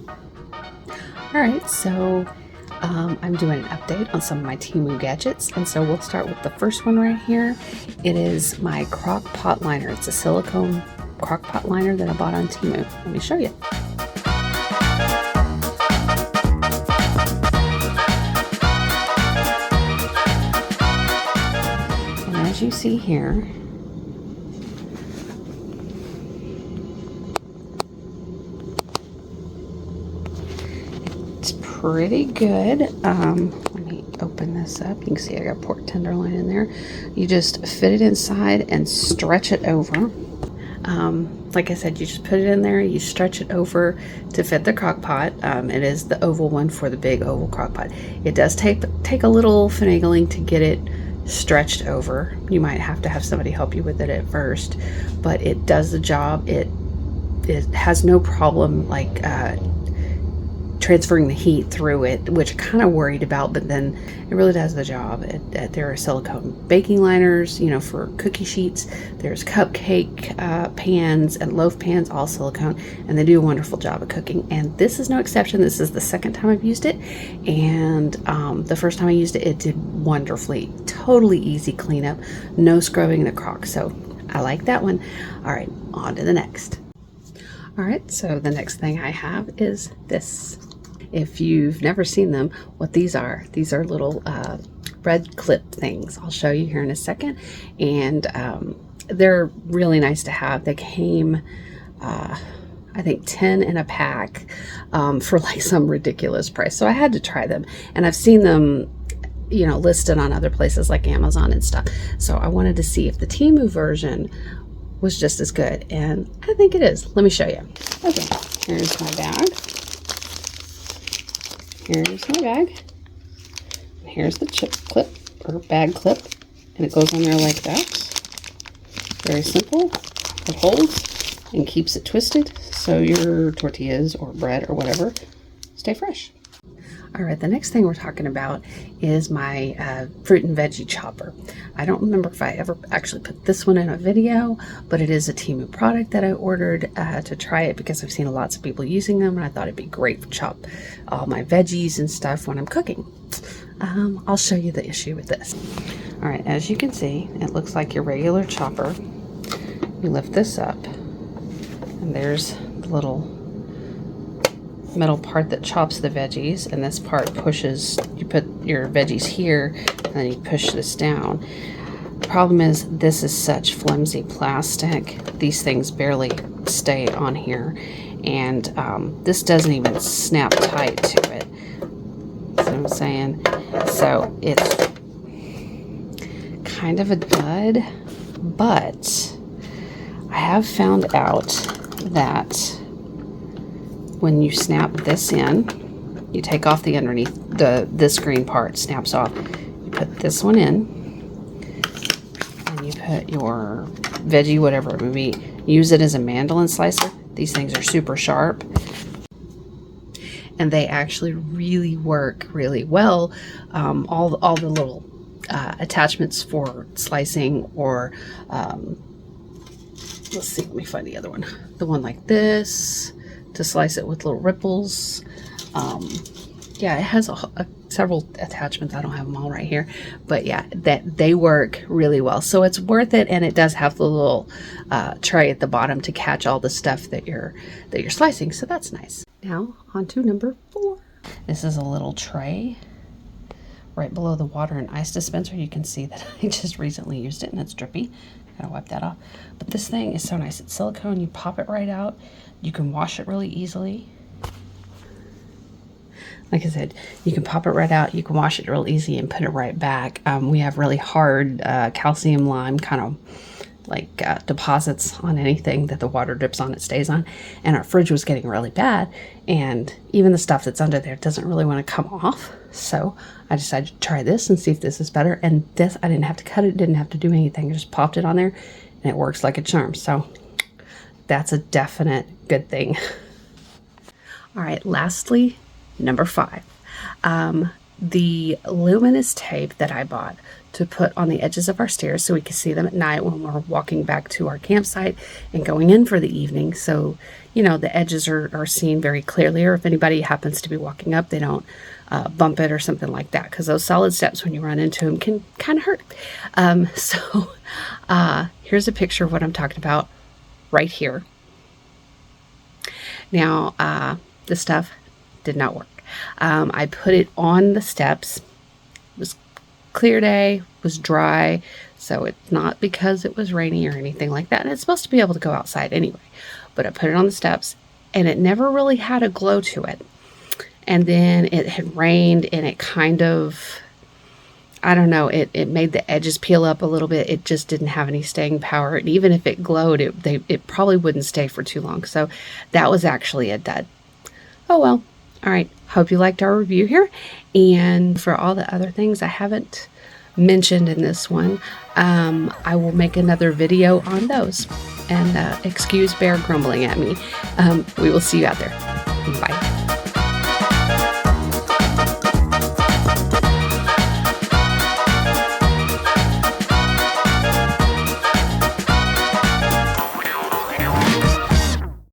All right, so I'm doing an update on some of my TEMU gadgets, and so we'll start with the first one right here. It is my crock pot liner. It's a silicone crock pot liner that I bought on TEMU. Let me show you. And as you see here, it's pretty good. Let me open this up. You can see I got pork tenderloin in there. You just fit it inside and stretch it over. Like I said, you just put it in there, you stretch it over to fit the crock pot. It is the oval one for the big oval crock pot. It does take a little finagling to get it stretched over. You might have to have somebody help you with it at first, but it does the job. It has no problem like transferring the heat through it, which I'm kind of worried about, but then it really does the job. There are silicone baking liners, you know, for cookie sheets. There's cupcake pans and loaf pans, all silicone, and they do a wonderful job of cooking. And this is no exception. This is the second time I've used it, and the first time I used it, it did wonderfully. Totally easy cleanup, no scrubbing the crock, so I like that one. All right, on to the next. All right, so the next thing I have is this. If you've never seen them, what these are little red clip things. I'll show you here in a second. And they're really nice to have. They came, I think 10 in a pack for like some ridiculous price. So I had to try them. And I've seen them, you know, listed on other places like Amazon and stuff. So I wanted to see if the TEMU version was just as good, and I think it is. Let me show you. Okay, here's my bag. Here's my bag. And here's the chip clip, or bag clip, and it goes on there like that. Very simple. It holds and keeps it twisted so your tortillas or bread or whatever stay fresh. All right, the next thing we're talking about is my fruit and veggie chopper. I don't remember if I ever actually put this one in a video, but it is a TEMU product that I ordered to try it because I've seen lots of people using them, and I thought it'd be great to chop all my veggies and stuff when I'm cooking. I'll show you the issue with this. All right, as you can see, it looks like your regular chopper. You lift this up, and there's the little metal part that chops the veggies, and this part pushes, you put your veggies here and then you push this down. The problem is this is such flimsy plastic, these things barely stay on here, and this doesn't even snap tight to it. See what I'm saying? So it's kind of a dud, but I have found out that when you snap this in, you take off the underneath, this green part snaps off. You put this one in, and you put your veggie, whatever it may be, use it as a mandolin slicer. These things are super sharp, and they actually really work really well. All the little attachments for slicing, or let's see, let me find the other one. The one like this, to slice it with little ripples. Yeah, it has several attachments. I don't have them all right here, but yeah, that they work really well. So it's worth it, and it does have the little tray at the bottom to catch all the stuff that you're slicing. So that's nice. Now on to number 4. This is a little tray right below the water and ice dispenser. You can see that I just recently used it and it's drippy. Gotta wipe that off. But this thing is so nice. It's silicone. You pop it right out. You can wash it really easily. Like I said, you can pop it right out. You can wash it real easy and put it right back. We have really hard calcium lime kind of like deposits on anything that the water drips on, it stays on. And our fridge was getting really bad, and even the stuff that's under there doesn't really want to come off. So I decided to try this and see if this is better. And this, I didn't have to cut it, didn't have to do anything. I just popped it on there and it works like a charm. So that's a definite good thing. All right, lastly, number 5. the luminous tape that I bought to put on the edges of our stairs so we could see them at night when we're walking back to our campsite and going in for the evening. So, you know, the edges are seen very clearly, or if anybody happens to be walking up, they don't bump it or something like that, because those solid steps, when you run into them, can kind of hurt. So here's a picture of what I'm talking about right here. Now, this stuff did not work. I put it on the steps. It was clear day, was dry, so it's not because it was rainy or anything like that. And it's supposed to be able to go outside anyway. But I put it on the steps, and it never really had a glow to it. And then it had rained, and it kind of, I don't know, it made the edges peel up a little bit. It just didn't have any staying power. And even if it glowed, it probably wouldn't stay for too long. So that was actually a dud. Oh well. All right. Hope you liked our review here. And for all the other things I haven't mentioned in this one, I will make another video on those. And excuse Bear grumbling at me. We will see you out there. Bye.